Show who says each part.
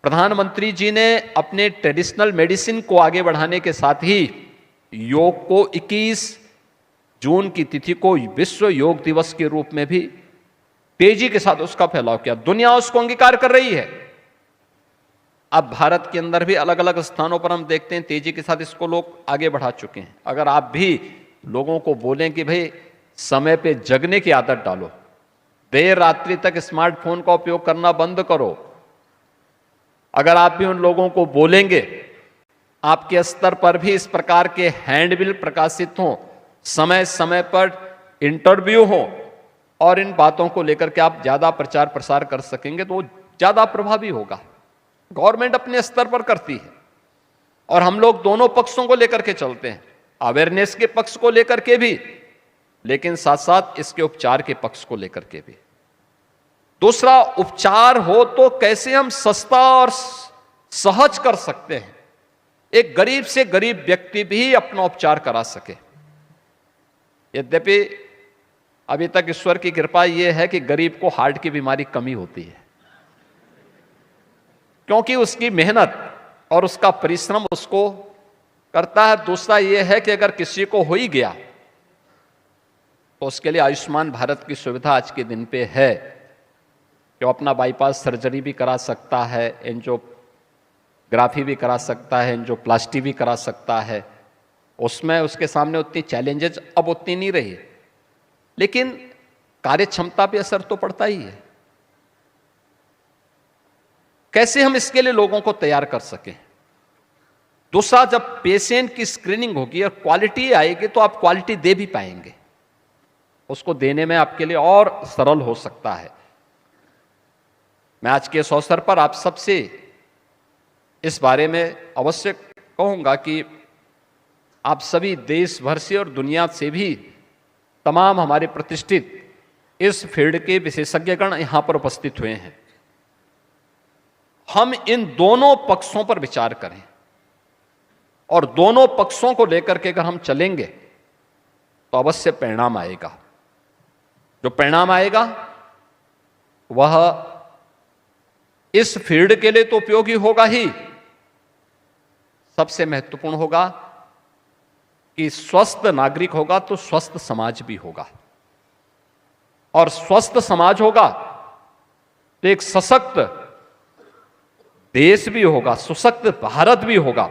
Speaker 1: प्रधानमंत्री जी ने अपने ट्रेडिशनल मेडिसिन को आगे बढ़ाने के साथ ही योग को 21 जून की तिथि को विश्व योग दिवस के रूप में भी तेजी के साथ उसका फैलाव किया। दुनिया उसको अंगीकार कर रही है। अब भारत के अंदर भी अलग अलग स्थानों पर हम देखते हैं तेजी के साथ इसको लोग आगे बढ़ा चुके हैं। अगर आप भी लोगों को बोलें कि भाई समय पे जगने की आदत डालो, देर रात्रि तक स्मार्टफोन का उपयोग करना बंद करो, अगर आप भी उन लोगों को बोलेंगे, आपके स्तर पर भी इस प्रकार के हैंडबिल प्रकाशित हों, समय समय पर इंटरव्यू हो और इन बातों को लेकर के आप ज्यादा प्रचार प्रसार कर सकेंगे तो वो ज्यादा प्रभावी होगा। गवर्नमेंट अपने स्तर पर करती है और हम लोग दोनों पक्षों को लेकर के चलते हैं, अवेयरनेस के पक्ष को लेकर के भी, लेकिन साथ साथ इसके उपचार के पक्ष को लेकर के भी। दूसरा, उपचार हो तो कैसे हम सस्ता और सहज कर सकते हैं, एक गरीब से गरीब व्यक्ति भी अपना उपचार करा सके। यद्यपि अभी तक ईश्वर की कृपा यह है कि गरीब को हार्ट की बीमारी कमी होती है, क्योंकि उसकी मेहनत और उसका परिश्रम उसको करता है। दूसरा यह है कि अगर किसी को हो ही गया तो उसके लिए आयुष्मान भारत की सुविधा आज के दिन पे है कि वो अपना बाईपास सर्जरी भी करा सकता है, एंजियोग्राफी भी करा सकता है, एंजियोप्लास्टी भी करा सकता है। उसमें उसके सामने उतनी चैलेंजेस अब उतनी नहीं रही, लेकिन कार्य क्षमता पे असर तो पड़ता ही है। कैसे हम इसके लिए लोगों को तैयार कर सकें। दूसरा, जब पेशेंट की स्क्रीनिंग होगी और क्वालिटी आएगी तो आप क्वालिटी दे भी पाएंगे, उसको देने में आपके लिए और सरल हो सकता है। मैं आज के इस अवसर पर आप सबसे इस बारे में अवश्य कहूंगा कि आप सभी देश भर से और दुनिया से भी तमाम हमारे प्रतिष्ठित इस फील्ड के विशेषज्ञगण यहां पर उपस्थित हुए हैं। हम इन दोनों पक्षों पर विचार करें और दोनों पक्षों को लेकर के अगर हम चलेंगे तो अवश्य परिणाम आएगा। जो परिणाम आएगा वह इस फील्ड के लिए तो उपयोगी होगा ही, सबसे महत्वपूर्ण होगा कि स्वस्थ नागरिक होगा तो स्वस्थ समाज भी होगा, और स्वस्थ समाज होगा तो एक सशक्त देश भी होगा, सशक्त भारत भी होगा।